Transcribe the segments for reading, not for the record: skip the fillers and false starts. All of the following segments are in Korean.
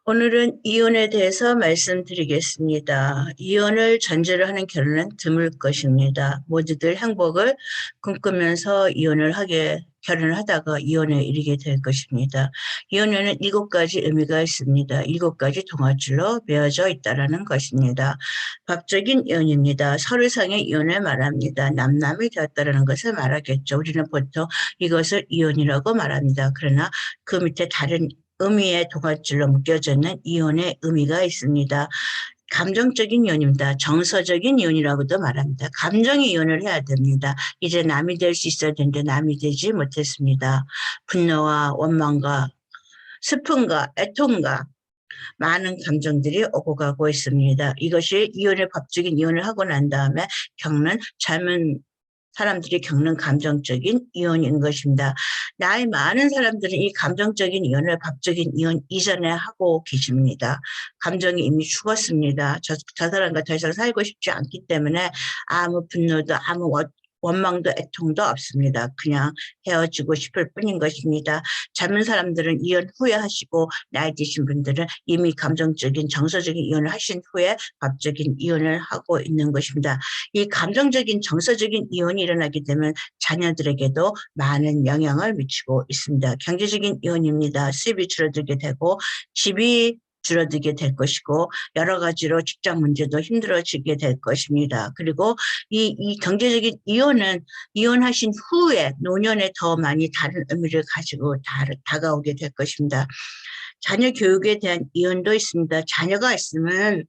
오늘은 이혼에 대해서 말씀드리겠습니다. 이혼을 전제로 하는 결혼은 드물 것입니다. 모두들 행복을 꿈꾸면서 결혼을 하다가 이혼에 이르게 될 것입니다. 이혼에는 7가지 의미가 있습니다. 7가지 동아줄로 베어져 있다는 것입니다. 법적인 이혼입니다. 서류상의 이혼을 말합니다. 남남이 되었다는 것을 말하겠죠. 우리는 보통 이것을 이혼이라고 말합니다. 그러나 그 밑에 다른 의미의 동아줄로 묶여져 있는 이혼의 의미가 있습니다. 감정적인 이혼입니다. 정서적인 이혼이라고도 말합니다. 감정의 이혼을 해야 됩니다. 이제 남이 될 수 있어야 되는데 남이 되지 못했습니다. 분노와 원망과 슬픔과 애통과 많은 감정들이 오고 가고 있습니다. 이것이 법적인 이혼을 하고 난 다음에 젊은 사람들이 겪는 감정적인 이혼인 것입니다. 나이 많은 사람들은 이 감정적인 이혼을 법적인 이혼 이전에 하고 계십니다. 감정이 이미 죽었습니다. 저 사람과 더 이상 살고 싶지 않기 때문에 아무 분노도 아무 원망도 애통도 없습니다. 그냥 헤어지고 싶을 뿐인 것입니다. 젊은 사람들은 이혼 후에 하시고 나이 드신 분들은 이미 감정적인 정서적인 이혼을 하신 후에 법적인 이혼을 하고 있는 것입니다. 이 감정적인 정서적인 이혼이 일어나게 되면 자녀들에게도 많은 영향을 미치고 있습니다. 경제적인 이혼입니다. 수입이 줄어들게 되고 집이 줄어들게 될 것이고 여러 가지로 직장 문제도 힘들어지게 될 것입니다. 그리고 이 경제적인 이혼은 이혼하신 후에 노년에 더 많이 다른 의미를 가지고 다가오게 될 것입니다. 자녀 교육에 대한 이혼도 있습니다. 자녀가 있으면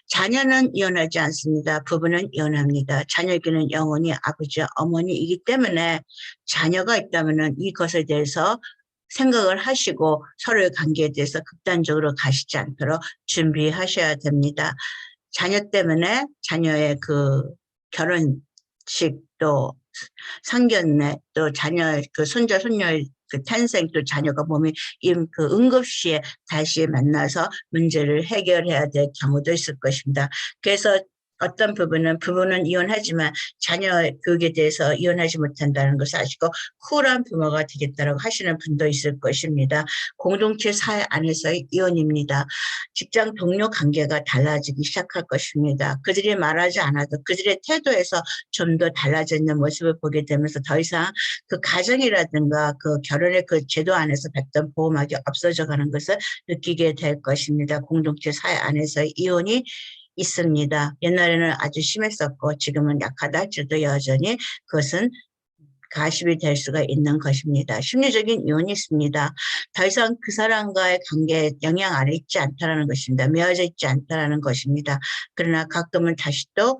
자녀는 이혼하지 않습니다. 부부는 이혼합니다. 자녀에게는 영원히 아버지와 어머니이기 때문에 자녀가 있다면 이것에 대해서 생각을 하시고 서로의 관계에 대해서 극단적으로 가시지 않도록 준비하셔야 됩니다. 자녀 때문에 자녀의 그 결혼식 또 상견례 또 자녀 그 손자 손녀의 그 탄생 또 자녀가 몸이 그 응급시에 다시 만나서 문제를 해결해야 될 경우도 있을 것입니다. 그래서 어떤 부부는 이혼하지만 자녀 교육에 대해서 이혼하지 못한다는 것을 아시고 쿨한 부모가 되겠다고 하시는 분도 있을 것입니다. 공동체 사회 안에서의 이혼입니다. 직장 동료 관계가 달라지기 시작할 것입니다. 그들이 말하지 않아도 그들의 태도에서 좀 더 달라지는 모습을 보게 되면서 더 이상 그 가정이라든가 그 결혼의 그 제도 안에서 뱉던 보호막이 없어져 가는 것을 느끼게 될 것입니다. 공동체 사회 안에서의 이혼이 있습니다. 옛날에는 아주 심했었고 지금은 약하다 할지라도 여전히 그것은 가십이 될 수가 있는 것입니다. 심리적인 이혼이 있습니다. 더 이상 그 사람과의 관계에 영향 아래 있지 않다는 것입니다. 매어져 있지 않다는 것입니다. 그러나 가끔은 다시 또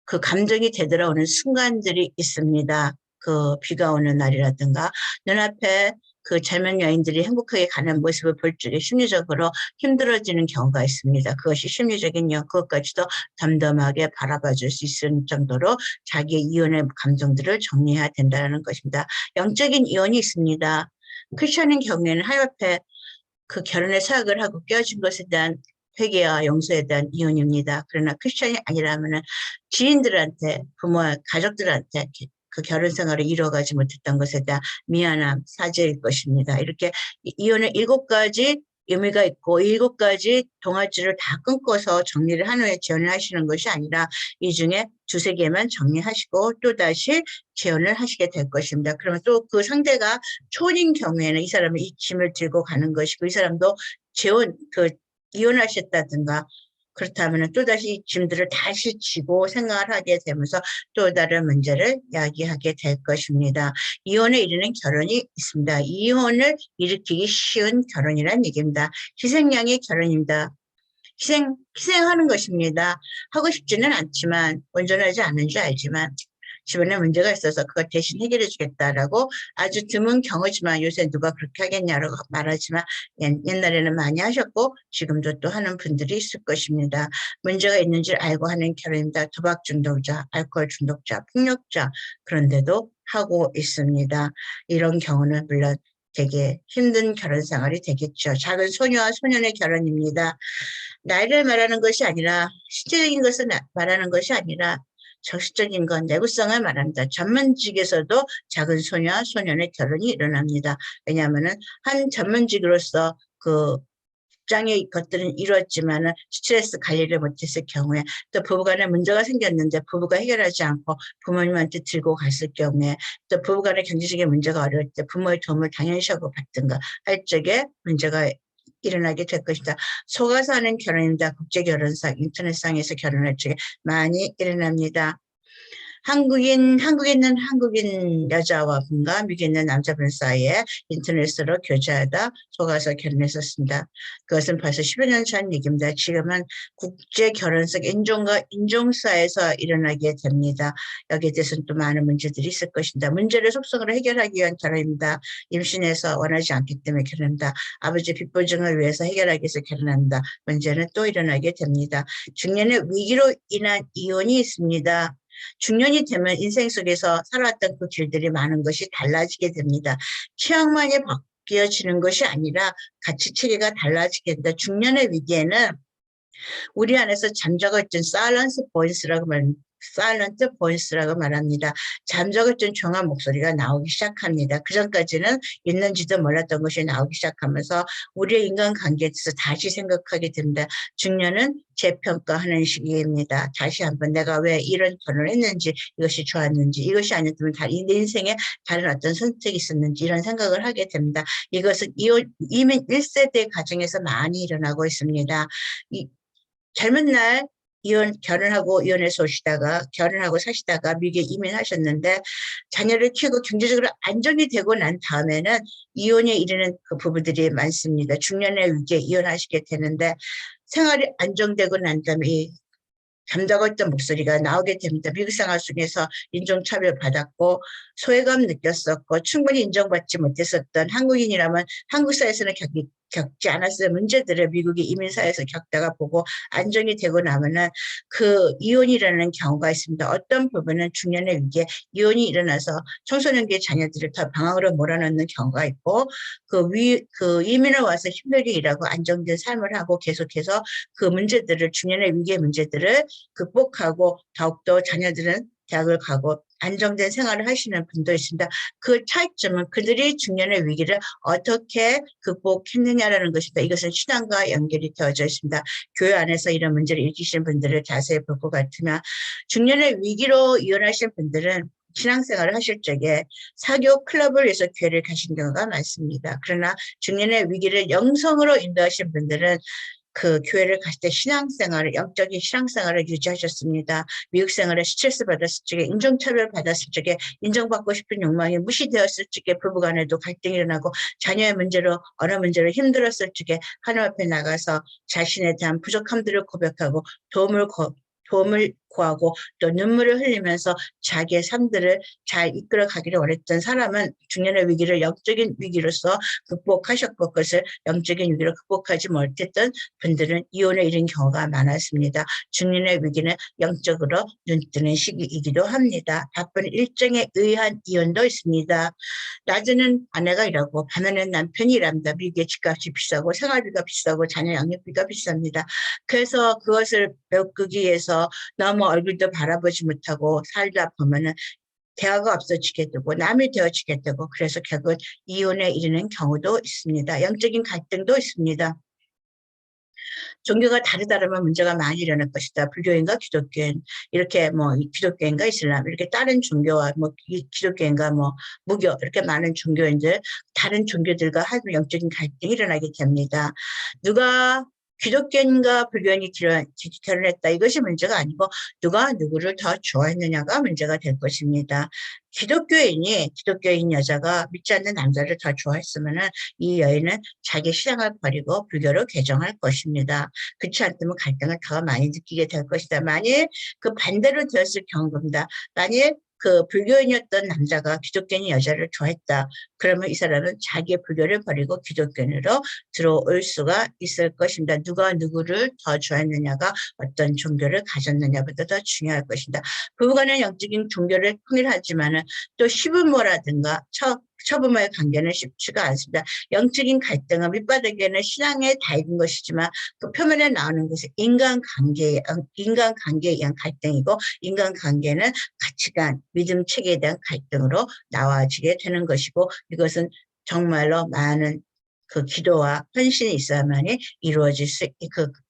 그 감정이 되돌아오는 순간들이 있습니다. 그 비가 오는 날이라든가 눈앞에 그 젊은 여인들이 행복하게 가는 모습을 볼 적에 심리적으로 힘들어지는 경우가 있습니다. 그것이 심리적인 그것까지도 덤덤하게 바라봐 줄 수 있을 정도로 자기의 이혼의 감정들을 정리해야 된다는 것입니다. 영적인 이혼이 있습니다. 크리스천인 경우에는 하나님께 그 결혼의 사역을 하고 깨어진 것에 대한 회개와 용서에 대한 이혼입니다. 그러나 크리스천이 아니라면 지인들한테 부모와 가족들한테 그 결혼 생활을 이뤄가지 못했던 것에 대한 미안함, 사죄일 것입니다. 이렇게 이혼의 7가지 의미가 있고 7가지 동아줄을 다 끊고서 정리를 한 후에 재혼을 하시는 것이 아니라 이 중에 2-3개만 정리하시고 또다시 재혼을 하시게 될 것입니다. 그러면 또 그 상대가 초혼인 경우에는 이 사람이 이 짐을 들고 가는 것이고 이 사람도 이혼하셨다든가 그렇다면 또다시 짐들을 다시 지고 생활을 하게 되면서 또 다른 문제를 야기하게 될 것입니다. 이혼에 이르는 결혼이 있습니다. 이혼을 일으키기 쉬운 결혼이란 얘기입니다. 희생양의 결혼입니다. 희생하는 것입니다. 하고 싶지는 않지만 온전하지 않은 줄 알지만 주변에 문제가 있어서 그걸 대신 해결해 주겠다라고 아주 드문 경우지만 요새 누가 그렇게 하겠냐라고 말하지만 옛날에는 많이 하셨고 지금도 또 하는 분들이 있을 것입니다. 문제가 있는 줄 알고 하는 결혼입니다. 도박 중독자, 알코올 중독자, 폭력자 그런데도 하고 있습니다. 이런 경우는 물론 되게 힘든 결혼 생활이 되겠죠. 작은 소녀와 소년의 결혼입니다. 나이를 말하는 것이 아니라 실제적인 것을 말하는 것이 아니라 정신적인 건 내구성을 말합니다. 전문직에서도 작은 소녀와 소년의 결혼이 일어납니다. 왜냐하면 한 전문직으로서 그 입장의 것들은 이루어지만은 스트레스 관리를 못했을 경우에, 또 부부간에 문제가 생겼는데 부부가 해결하지 않고 부모님한테 들고 갔을 경우에, 또 부부간에 경제적인 문제가 어려울 때 부모의 도움을 당연시하고 받든가 할 적에 문제가 일어나게 될 것이다. 속아서 하는 결혼입니다. 국제결혼상, 인터넷상에서 결혼할 적에 많이 일어납니다. 한국에 있는 한국인 여자와 분과 미국에 있는 남자분 사이에 인터넷으로 교제하다 속아서 결혼했었습니다. 그것은 벌써 10여 년 전 얘기입니다. 지금은 국제 결혼식 인종과 인종사에서 일어나게 됩니다. 여기에 대해서는 또 많은 문제들이 있을 것입니다. 문제를 속성으로 해결하기 위한 결혼입니다. 임신해서 원하지 않기 때문에 결혼합니다. 아버지 빚보증을 위해서 해결하기 위해서 결혼합니다. 문제는 또 일어나게 됩니다. 중년의 위기로 인한 이혼이 있습니다. 중년이 되면 인생 속에서 살아왔던 그 길들이 많은 것이 달라지게 됩니다. 취향만이 바뀌어지는 것이 아니라 가치 체계가 달라지게 됩니다. 중년의 위기에는 우리 안에서 잠자고 있던 사일런트 보이스라고 말합니다. 잠자고 있던 조용한 목소리가 나오기 시작합니다. 그 전까지는 있는지도 몰랐던 것이 나오기 시작하면서 우리의 인간관계에 대해서 다시 생각하게 됩니다. 중년은 재평가하는 시기입니다. 다시 한번 내가 왜 이런 결혼을 했는지, 이것이 좋았는지, 이것이 아니었다면 내 인생에 다른 어떤 선택이 있었는지 이런 생각을 하게 됩니다. 이것은 이민 1세대 가정에서 많이 일어나고 있습니다. 젊은 날 결혼하고 이혼해서 오시다가 결혼하고 사시다가 미국에 이민하셨는데 자녀를 키우고 경제적으로 안정이 되고 난 다음에는 이혼에 이르는 그 부부들이 많습니다. 중년의 위기에 이혼하시게 되는데 생활이 안정되고 난 다음에 잠자고 있던 목소리가 나오게 됩니다. 미국 생활 속에서 인종차별 받았고 소외감 느꼈었고 충분히 인정받지 못했었던 한국인이라면 한국 사회에서는 겪지 않았을 문제들을 미국의 이민사회에서 겪다가 보고 안정이 되고 나면은 그 이혼이 일어나는 경우가 있습니다. 어떤 부분은 중년의 위기에 이혼이 일어나서 청소년기의 자녀들을 더 방황으로 몰아넣는 경우가 있고 그 이민을 와서 힘들게 일하고 안정된 삶을 하고 계속해서 그 문제들을 중년의 위기의 문제들을 극복하고 더욱더 자녀들은 대학을 가고 안정된 생활을 하시는 분도 있습니다. 그 차이점은 그들이 중년의 위기를 어떻게 극복했느냐라는 것입니다. 이것은 신앙과 연결이 되어져 있습니다. 교회 안에서 이런 문제를 일으키시는 분들을 자세히 볼 것 같으면 중년의 위기로 이혼하신 분들은 신앙생활을 하실 적에 사교 클럽을 위해서 교회를 가신 경우가 많습니다. 그러나 중년의 위기를 영성으로 인도하신 분들은 그 교회를 갔을 때 영적인 신앙생활을 유지하셨습니다. 미국 생활에 스트레스 받았을 적에, 인종차별 받았을 적에, 인정받고 싶은 욕망이 무시되었을 적에 부부간에도 갈등이 일어나고 자녀의 문제로 언어 문제로 힘들었을 적에 하나님 앞에 나가서 자신에 대한 부족함들을 고백하고 도움을 구하고 또 눈물을 흘리면서 자기의 삶들을 잘 이끌어 가기를 원했던 사람은 중년의 위기를 영적인 위기로서 극복하셨고 그것을 영적인 위기로 극복하지 못했던 분들은 이혼에 이른 경우가 많았습니다. 중년의 위기는 영적으로 눈뜨는 시기이기도 합니다. 바쁜 일정에 의한 이혼도 있습니다. 낮에는 아내가 일하고 밤에는 남편이 일합니다. 미국의 집값이 비싸고 생활비가 비싸고 자녀 양육비가 비쌉니다. 그래서 그것을 메꾸기 위해서 너무 얼굴도 바라보지 못하고 살다 보면은 대화가 없어지게 되고 남이 되어지게 되고 그래서 결국 이혼에 이르는 경우도 있습니다. 영적인 갈등도 있습니다. 종교가 다르다면 문제가 많이 일어날 것이다. 불교인가 기독교인 이렇게 기독교인가 이슬람 이렇게 다른 종교와 기독교인가 무교 이렇게 많은 종교인들 다른 종교들과 한 영적인 갈등이 일어나게 됩니다. 누가 기독교인과 불교인이 결혼했다. 이것이 문제가 아니고 누가 누구를 더 좋아했느냐가 문제가 될 것입니다. 기독교인 여자가 믿지 않는 남자를 더 좋아했으면은 이 여인은 자기 신앙을 버리고 불교로 개종할 것입니다. 그렇지 않다면 갈등을 더 많이 느끼게 될 것이다. 만일 그 반대로 되었을 경우입니다. 만일 그 불교인이었던 남자가 기독교인 여자를 좋아했다. 그러면 이 사람은 자기의 불교를 버리고 기독교인으로 들어올 수가 있을 것입니다. 누가 누구를 더 좋아했느냐가 어떤 종교를 가졌느냐보다 더 중요할 것입니다. 부부간의 영적인 종교를 통일하지만은 또 시부모라든가 처부모의 관계는 쉽지가 않습니다. 영적인 갈등은 밑바닥에는 신앙에 닿은 것이지만 그 표면에 나오는 것은 인간관계에 의한 갈등이고 인간관계는 가치관, 믿음 체계에 대한 갈등으로 나와지게 되는 것이고 이것은 정말로 많은 그 기도와 헌신이 있어야만이 이루어질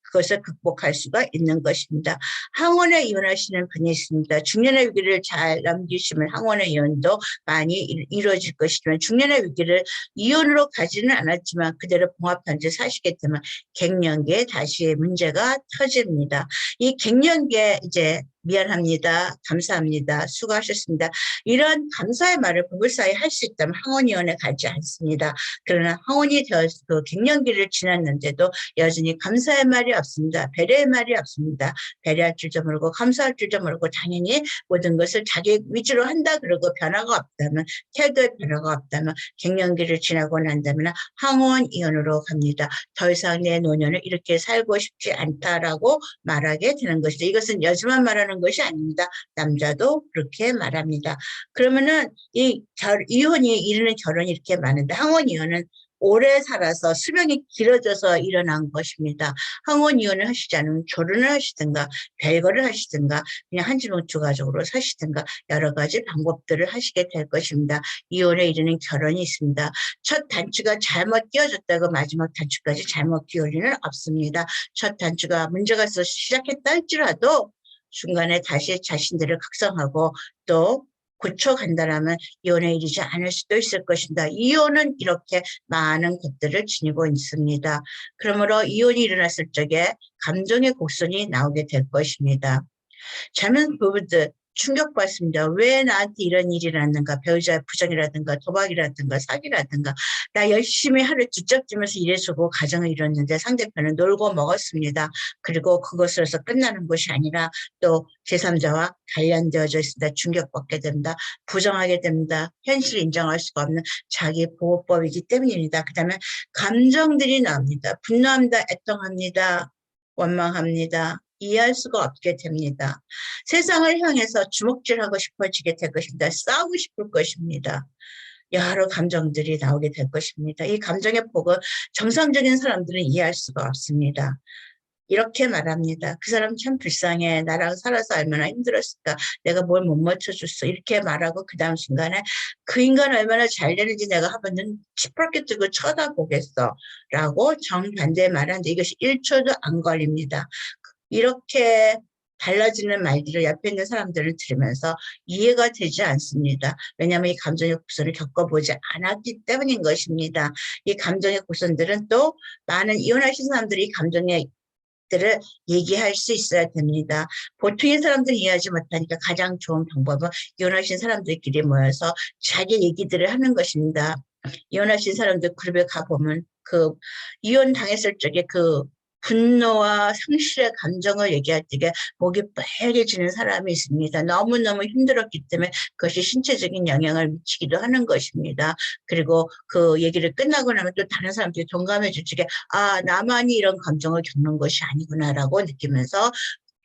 그것을 극복할 수가 있는 것입니다. 항원에 이혼하시는 분이 있습니다. 중년의 위기를 잘 넘기시면 항원의 이혼도 많이 이루어질 것이지만 중년의 위기를 이혼으로 가지는 않았지만 그대로 봉합한 채 사시게 되면 갱년기에 다시 문제가 터집니다. 이 갱년기에 이제 미안합니다. 감사합니다. 수고하셨습니다. 이런 감사의 말을 부부 사이 할 수 있다면 항원이혼에 가지 않습니다. 그러나 항원이 되어 그 갱년기를 지났는데도 여전히 감사의 말이 없습니다. 배려의 말이 없습니다. 배려할 줄도 모르고 감사할 줄도 모르고 당연히 모든 것을 자기 위주로 한다 그러고 변화가 없다면 태도의 변화가 없다면 갱년기를 지나고 난다면 항원이혼으로 갑니다. 더 이상 내 노년을 이렇게 살고 싶지 않다라고 말하게 되는 것이죠. 이것은 여자만 말하는 것이 아닙니다. 남자도 그렇게 말합니다. 그러면은 이혼이 이르는 결혼이 이렇게 많은데 항원이혼은 오래 살아서 수명이 길어져서 일어난 것입니다. 항원이혼을 하시지 않으면 결혼을 하시든가 별거를 하시든가 그냥 한 지붕 두 가족으로 사시든가 여러 가지 방법들을 하시게 될 것입니다. 이혼에 이르는 결혼이 있습니다. 첫 단추가 잘못 끼워졌다고 마지막 단추까지 잘못 끼울 리는 없습니다. 첫 단추가 문제가 있어서 시작했다 할지라도 중간에 다시 자신들을 각성하고 또 고쳐간다라면 이혼에 이르지 않을 수도 있을 것입니다. 이혼은 이렇게 많은 것들을 지니고 있습니다. 그러므로 이혼이 일어났을 적에 감정의 곡선이 나오게 될 것입니다. 젊은 부부들 충격받습니다. 왜 나한테 이런 일이 일어났는가? 배우자의 부정이라든가 도박이라든가 사기라든가 나 열심히 하루 뒤척지면서 일해주고 가정을 이뤘는데 상대편은 놀고 먹었습니다. 그리고 그것으로서 끝나는 것이 아니라 또 제3자와 관련되어져 있습니다. 충격받게 됩니다. 부정하게 됩니다. 현실 인정할 수가 없는 자기 보호법이기 때문입니다. 그 다음에 감정들이 나옵니다. 분노합니다. 애통합니다. 원망합니다. 이해할 수가 없게 됩니다. 세상을 향해서 주먹질하고 싶어지게 될 것입니다. 싸우고 싶을 것입니다. 여러 감정들이 나오게 될 것입니다. 이 감정의 폭은 정상적인 사람들은 이해할 수가 없습니다. 이렇게 말합니다. 그 사람 참 불쌍해. 나랑 살아서 얼마나 힘들었을까. 내가 뭘 못 맞춰줬어. 이렇게 말하고 그 다음 순간에 그 인간 얼마나 잘 되는지 내가 한번 눈 시퍼렇게 뜨고 쳐다보겠어. 라고 정반대의 말하는데 이것이 1초도 안 걸립니다. 이렇게 달라지는 말들을 옆에 있는 사람들을 들으면서 이해가 되지 않습니다. 왜냐하면 이 감정의 곡선을 겪어보지 않았기 때문인 것입니다. 이 감정의 곡선들은 또 많은 이혼하신 사람들이 이 감정의 들을 얘기할 수 있어야 됩니다. 보통의 사람들이 이해하지 못하니까 가장 좋은 방법은 이혼하신 사람들끼리 모여서 자기 얘기들을 하는 것입니다. 이혼하신 사람들 그룹에 가보면 그 이혼 당했을 적에 그 분노와 상실의 감정을 얘기할 때 목이 빨개지는 사람이 있습니다. 너무너무 힘들었기 때문에 그것이 신체적인 영향을 미치기도 하는 것입니다. 그리고 그 얘기를 끝나고 나면 또 다른 사람들이 동감해 줄 적에 아, 나만이 이런 감정을 겪는 것이 아니구나라고 느끼면서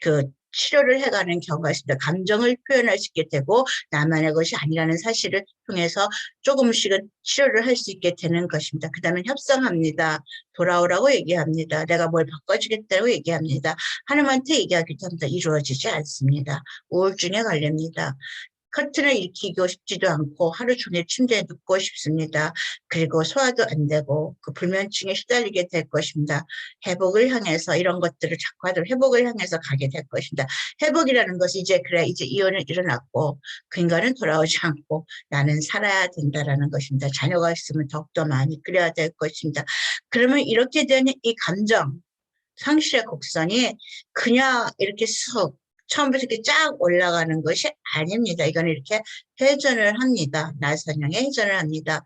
그 치료를 해가는 경우가 있습니다. 감정을 표현할 수 있게 되고 나만의 것이 아니라는 사실을 통해서 조금씩은 치료를 할 수 있게 되는 것입니다. 그 다음에 협상합니다. 돌아오라고 얘기합니다. 내가 뭘 바꿔주겠다고 얘기합니다. 하나님한테 얘기하기도 합니다. 이루어지지 않습니다. 우울증에 걸립니다. 커튼을 일으키고 싶지도 않고 하루 종일 침대에 눕고 싶습니다. 그리고 소화도 안 되고 그 불면증에 시달리게 될 것입니다. 회복을 향해서 이런 것들을 자꾸 하도록 회복을 향해서 가게 될 것입니다. 회복이라는 것이 이제 그래 이제 이혼은 일어났고 그 인간은 돌아오지 않고 나는 살아야 된다라는 것입니다. 자녀가 있으면 더욱더 많이 그래야 될 것입니다. 그러면 이렇게 되는 이 감정 상실의 곡선이 그냥 이렇게 쑥 처음부터 이렇게 쫙 올라가는 것이 아닙니다. 이건 이렇게 회전을 합니다. 나선형의 회전을 합니다.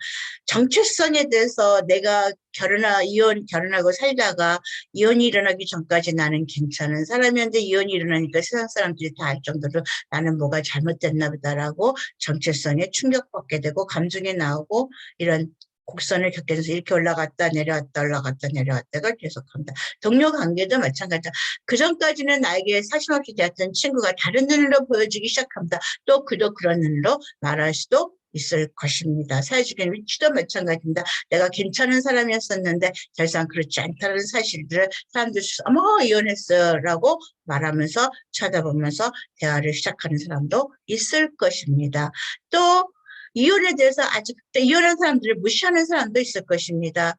정체성에 대해서 내가 결혼하고 살다가 이혼이 일어나기 전까지 나는 괜찮은 사람이었는데 이혼이 일어나니까 세상 사람들이 다 알 정도로 나는 뭐가 잘못됐나 보다라고 정체성에 충격받게 되고 감정이 나오고 이런 곡선을 겪게 돼서 이렇게 올라갔다 내려왔다 올라갔다 내려왔다가 계속합니다. 동료 관계도 마찬가지다. 그 전까지는 나에게 사심없이 대했던 친구가 다른 눈으로 보여주기 시작합니다. 또 그도 그런 눈으로 말할 수도 있을 것입니다. 사회적인 위치도 마찬가지입니다. 내가 괜찮은 사람이었었는데 더 이상 그렇지 않다는 사실들을 사람들이 어머 이혼했어 라고 말하면서 쳐다보면서 대화를 시작하는 사람도 있을 것입니다. 또 이혼에 대해서 아직 이혼한 사람들을 무시하는 사람도 있을 것입니다.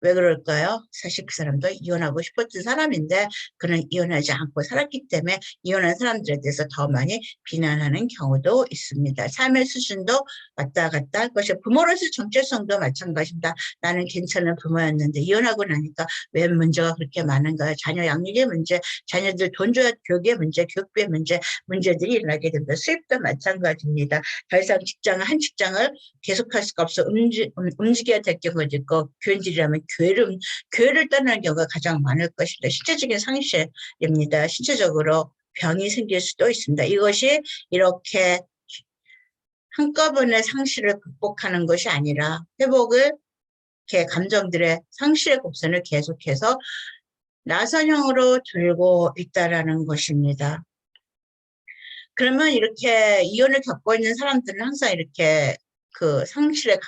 왜 그럴까요? 사실 그 사람도 이혼하고 싶었던 사람인데 그는 이혼하지 않고 살았기 때문에 이혼한 사람들에 대해서 더 많이 비난하는 경우도 있습니다. 삶의 수준도 왔다 갔다 할 것이 부모로서 정체성도 마찬가지입니다. 나는 괜찮은 부모였는데 이혼하고 나니까 왜 문제가 그렇게 많은가요? 자녀 양육의 문제, 자녀들 돈 줘야 교육의 문제, 교육비의 문제, 문제들이 일어나게 됩니다. 수입도 마찬가지입니다. 더 이상 한 직장을 계속할 수가 없어 움직여야 될 경우도 있고 교인들이라면 교회를 떠나는 경우가 가장 많을 것입니다. 신체적인 상실입니다. 신체적으로 병이 생길 수도 있습니다. 이것이 이렇게 한꺼번에 상실을 극복하는 것이 아니라 회복을 이렇게 감정들의 상실의 곡선을 계속해서 나선형으로 들고 있다라는 것입니다. 그러면 이렇게 이혼을 겪고 있는 사람들은 항상 이렇게 그 상실의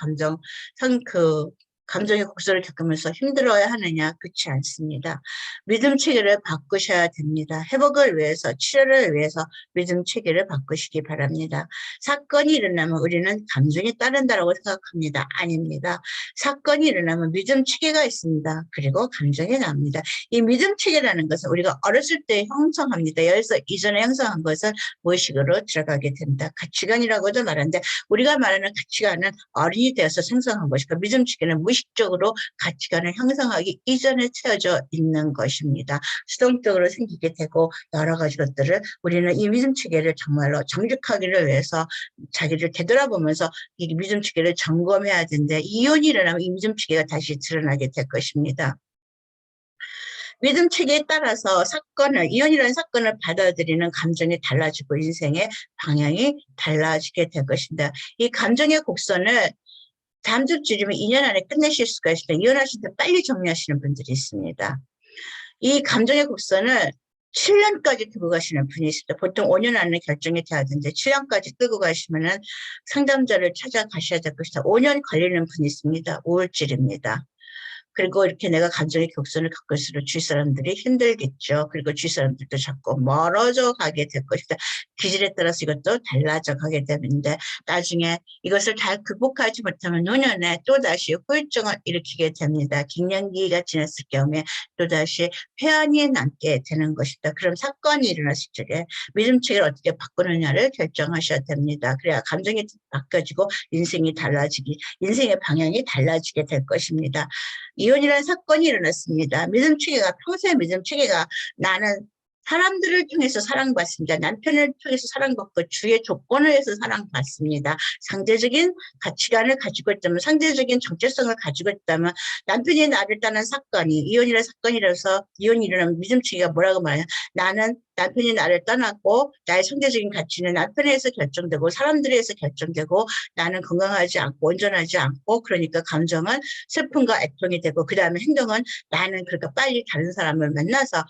감정의 곡소를 겪으면서 힘들어야 하느냐? 그렇지 않습니다. 믿음 체계를 바꾸셔야 됩니다. 회복을 위해서, 치료를 위해서 믿음 체계를 바꾸시기 바랍니다. 사건이 일어나면 우리는 감정이 따른다고 생각합니다. 아닙니다. 사건이 일어나면 믿음 체계가 있습니다. 그리고 감정이 납니다. 이 믿음 체계라는 것은 우리가 어렸을 때 형성합니다. 여기서 이전에 형성한 것은 무의식으로 들어가게 된다. 가치관이라고도 말하는데 우리가 말하는 가치관은 어린이 되어서 생성한 것이고 믿음 체계는 무의식적으로 가치관을 형성하기 이전에 채워져 있는 것입니다. 수동적으로 생기게 되고 여러 가지 것들을 우리는 이 믿음 체계를 정말로 정직하기를 위해서 자기를 되돌아보면서 이 믿음 체계를 점검해야 되는데 이혼이 일어나면 이 믿음 체계가 다시 드러나게 될 것입니다. 믿음 체계에 따라서 이혼이라는 사건을 받아들이는 감정이 달라지고 인생의 방향이 달라지게 될 것입니다. 이 감정의 곡선을 다음 주쯤이면 2년 안에 끝내실 수가 있습니다. 이혼하실 때 빨리 정리하시는 분들이 있습니다. 이 감정의 곡선을 7년까지 끌고 가시는 분이 있습니다. 보통 5년 안에 결정이 돼야 되는데 7년까지 끌고 가시면은 상담자를 찾아가셔야 될 것이다. 5년 걸리는 분이 있습니다. 우울증입니다. 그리고 이렇게 내가 감정의 곡선을 겪을수록 주위 사람들이 힘들겠죠. 그리고 주위 사람들도 자꾸 멀어져 가게 될 것이다. 기질에 따라서 이것도 달라져 가게 되는데 나중에 이것을 잘 극복하지 못하면 노년에 또다시 후유증을 일으키게 됩니다. 갱년기가 지났을 경우에 또다시 회한이 남게 되는 것이다. 그럼 사건이 일어났을 적에 믿음체계를 어떻게 바꾸느냐를 결정하셔야 됩니다. 그래야 감정이 바뀌어지고 인생의 방향이 달라지게 될 것입니다. 이혼이라는 사건이 일어났습니다. 평소에 믿음 체계가 나는 사람들을 통해서 사랑받습니다. 남편을 통해서 사랑받고 주의 조건을 해서 사랑받습니다. 상대적인 가치관을 가지고 있다면 상대적인 정체성을 가지고 있다면 남편이 나를 떠난 사건이 이혼이라는 사건이라서 이혼이 일어나면 믿음 체계가 뭐라고 말해요? 나는 남편이 나를 떠났고 나의 상대적인 가치는 남편에서 결정되고 사람들에서 결정되고 나는 건강하지 않고 온전하지 않고 그러니까 감정은 슬픔과 애통이 되고 그 다음에 행동은 나는 그러니까 빨리 다른 사람을 만나서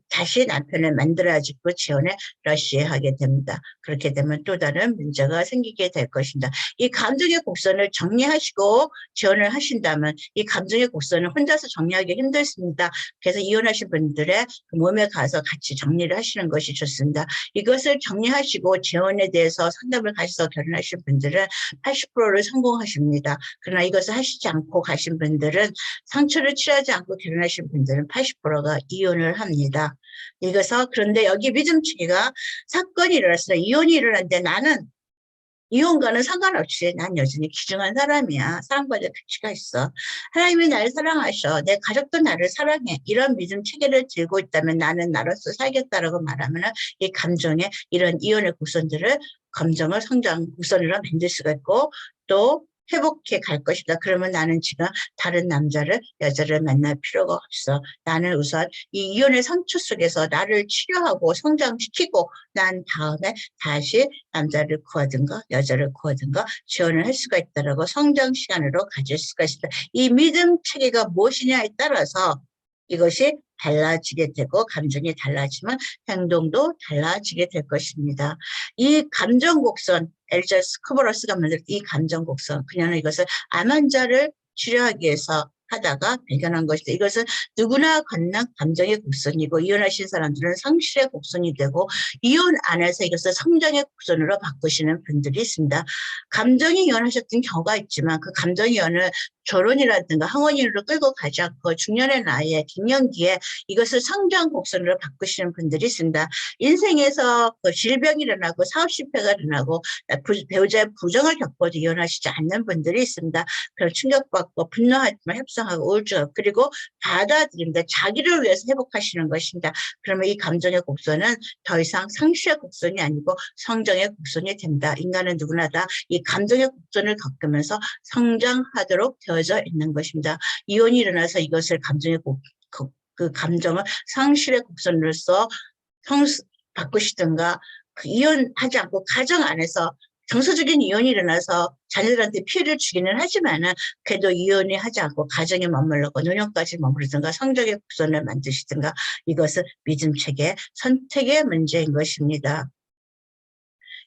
다시 남편을 만들어야지고 지원에 러시하게 됩니다. 그렇게 되면 또 다른 문제가 생기게 될 것입니다. 이 감정의 곡선을 정리하시고 지원을 하신다면 이 감정의 곡선을 혼자서 정리하기 힘들습니다. 그래서 이혼하신 분들의 몸에 가서 같이 정리를 하시는 것이 좋습니다. 이것을 정리하시고 재혼에 대해서 상담을 가셔서 결혼하신 분들은 80%를 성공하십니다. 그러나 이것을 하시지 않고 가신 분들은 상처를 치료하지 않고 결혼하신 분들은 80%가 이혼을 합니다. 그런데 여기 믿음 체계가 사건이 일어났어요. 이혼이 일어났는데 나는 이혼과는 상관없이 난 여전히 귀중한 사람이야. 사랑받을 가치가 있어. 하나님이 나를 사랑하셔. 내 가족도 나를 사랑해. 이런 믿음 체계를 들고 있다면 나는 나로서 살겠다라고 말하면 이 감정의 이런 이혼의 곡선들을 감정을 곡선으로 만들 수가 있고 또 회복해 갈 것이다. 그러면 나는 지금 다른 여자를 만날 필요가 없어. 나는 우선 이 이혼의 상처 속에서 나를 치료하고 성장시키고 난 다음에 다시 남자를 구하든가 여자를 구하든가 지원을 할 수가 있다라고 성장 시간으로 가질 수가 있습니다. 이 믿음 체계가 무엇이냐에 따라서 이것이 달라지게 되고 감정이 달라지면 행동도 달라지게 될 것입니다. 이 감정 곡선, 엘자 스코버러스가 만든 이 감정 곡선, 그녀는 이것을 암 환자를 치료하기 위해서 하다가 발견한 것이다. 이것은 누구나 갖는 감정의 곡선이고 이혼하신 사람들은 상실의 곡선이 되고 이혼 안에서 이것을 성장의 곡선으로 바꾸시는 분들이 있습니다. 감정이 이혼하셨던 경우가 있지만 그 감정 이혼을 결혼이라든가 항원인으로 끌고 가지 않고 중년의 나이에 갱년기에 이것을 성장 곡선으로 바꾸시는 분들이 있습니다. 인생에서 그 질병이 일어나고 사업 실패가 일어나고 배우자의 부정을 겪어도 이혼하시지 않는 분들이 있습니다. 그럼 충격받고 분노하지만 협상하고 우울증 그리고 받아들입니다. 자기를 위해서 회복하시는 것입니다. 그러면 이 감정의 곡선은 더 이상 상실의 곡선이 아니고 성장의 곡선이 됩니다. 인간은 누구나 다 이 감정의 곡선을 겪으면서 성장하도록 되어져 있는 것입니다. 이혼이 일어나서 이것을 그 감정을 상실의 곡선으로서 바꾸시든가 그 이혼하지 않고 가정 안에서 정서적인 이혼이 일어나서 자녀들한테 피해를 주기는 하지만은 그래도 이혼이 하지 않고 가정에 머물러고 노년까지 머무르든가 성적의 곡선을 만드시든가 이것은 믿음책의 선택의 문제인 것입니다.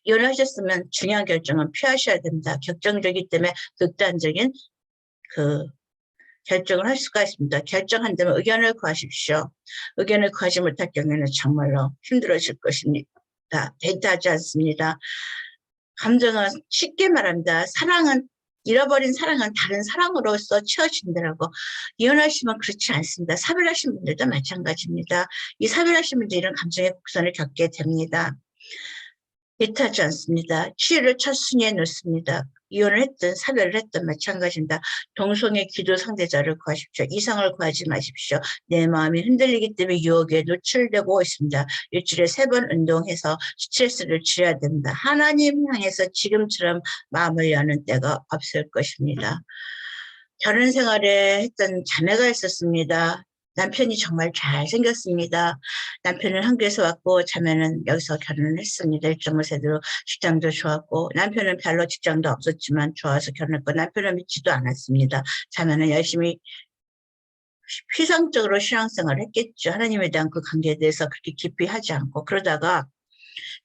이혼하셨으면 중요한 결정은 피하셔야 됩니다. 격정적이기 때문에 극단적인 그 결정을 할 수가 있습니다. 결정한다면 의견을 구하십시오. 의견을 구하지 못할 경우에는 정말로 힘들어질 것입니다. 배타하지 않습니다. 감정은 쉽게 말합니다. 잃어버린 사랑은 다른 사랑으로서 채워진다라고. 이혼하시면 그렇지 않습니다. 사별하신 분들도 마찬가지입니다. 이 사별하신 분들 이런 감정의 곡선을 겪게 됩니다. 배타하지 않습니다. 치유를 첫 순위에 놓습니다. 이혼을 했든 사별을 했든 마찬가지입니다. 동성애 기도 상대자를 구하십시오. 이성을 구하지 마십시오. 내 마음이 흔들리기 때문에 유혹에 노출되고 있습니다. 일주일에 3번 운동해서 스트레스를 줄여야 됩니다. 하나님 향해서 지금처럼 마음을 여는 때가 없을 것입니다. 결혼 생활에 했던 자매가 있었습니다. 남편이 정말 잘생겼습니다. 남편은 한국에서 왔고 자매는 여기서 결혼을 했습니다. 1.5세대로 직장도 좋았고 남편은 별로 직장도 없었지만 좋아서 결혼했고 남편은 믿지도 않았습니다. 자매는 열심히 피상적으로 신앙생활을 했겠죠. 하나님에 대한 그 관계에 대해서 그렇게 깊이 하지 않고 그러다가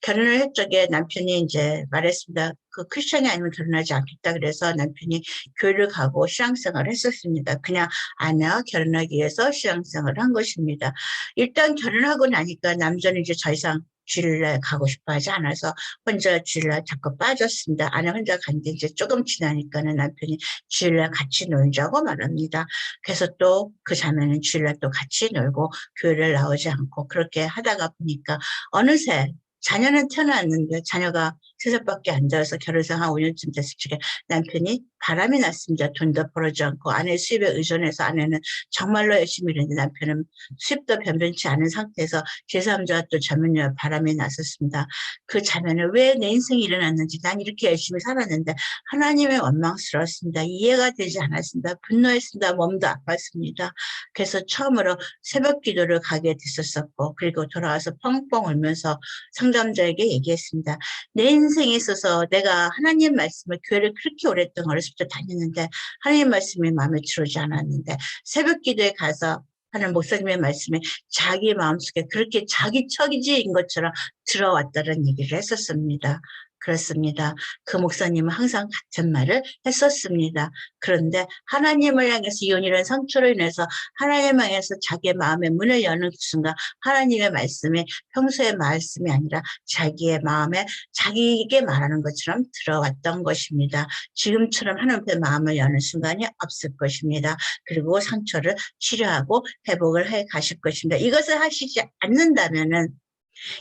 결혼을 할 적에 남편이 이제 말했습니다. 그 크리스천이 아니면 결혼하지 않겠다 그래서 남편이 교회를 가고 신앙생활을 했었습니다. 그냥 아내와 결혼하기 위해서 신앙생활을 한 것입니다. 일단 결혼하고 나니까 남자는 이제 더 이상 주일날 가고 싶어 하지 않아서 혼자 주일날 자꾸 빠졌습니다. 아내 혼자 간데 이제 조금 지나니까는 남편이 주일날 같이 놀자고 말합니다. 그래서 또 그 자매는 주일날 또 같이 놀고 교회를 나오지 않고 그렇게 하다가 보니까 어느새 자녀는 태어났는데 자녀가 3살밖에 안 되어서 결혼해서 한 5년쯤 됐을 적에 남편이 바람이 났습니다. 돈도 벌어지 않고 아내 수입에 의존해서 아내는 정말로 열심히 일했는데 남편은 수입도 변변치 않은 상태에서 제3자와 또 자매와 바람이 났었습니다. 그 자매는 왜 내 인생이 일어났는지 난 이렇게 열심히 살았는데 하나님의 원망스러웠습니다. 이해가 되지 않았습니다. 분노했습니다. 몸도 아팠습니다. 그래서 처음으로 새벽 기도를 가게 됐었고 그리고 돌아와서 펑펑 울면서 상담자에게 얘기했습니다. 내 인생에 있어서 내가 하나님 말씀을 교회를 그렇게 오랫동안 어렸을 때 다녔는데 하나님 말씀이 마음에 들어오지 않았는데 새벽 기도에 가서 하는 목사님의 말씀에 자기 마음속에 그렇게 자기 척이지인 것처럼 들어왔다는 얘기를 했었습니다. 그렇습니다. 그 목사님은 항상 같은 말을 했었습니다. 그런데 하나님을 향해서 이혼이라는 상처로 인해서 하나님을 향해서 자기의 마음의 문을 여는 순간 하나님의 말씀이 평소의 말씀이 아니라 자기의 마음에 자기에게 말하는 것처럼 들어왔던 것입니다. 지금처럼 하나님의 마음을 여는 순간이 없을 것입니다. 그리고 상처를 치료하고 회복을 해 가실 것입니다. 이것을 하시지 않는다면은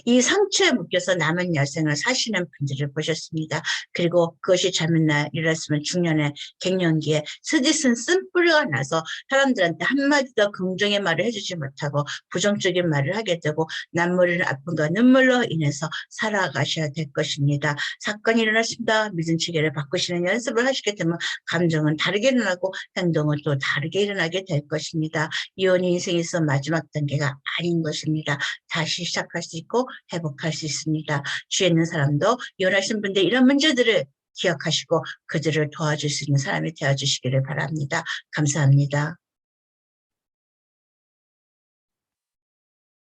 이 상처에 묶여서 남은 여생을 사시는 분들을 보셨습니다. 그리고 그것이 잘못나 일어났으면 중년에 갱년기에 스디슨 쓴뿌리가 나서 사람들한테 한마디 더 긍정의 말을 해주지 못하고 부정적인 말을 하게 되고 남모르는 아픔과 눈물로 인해서 살아가셔야 될 것입니다. 사건이 일어났습니다. 믿음 체계를 바꾸시는 연습을 하시게 되면 감정은 다르게 일어나고 행동은 또 다르게 일어나게 될 것입니다. 이혼이 인생에서 마지막 단계가 아닌 것입니다. 다시 시작할 수 있고 회복할 수 있습니다. 주위에 있는 사람도 이혼하신 분들 이런 문제들을 기억하시고 그들을 도와줄 수 있는 사람이 되어주시기를 바랍니다. 감사합니다.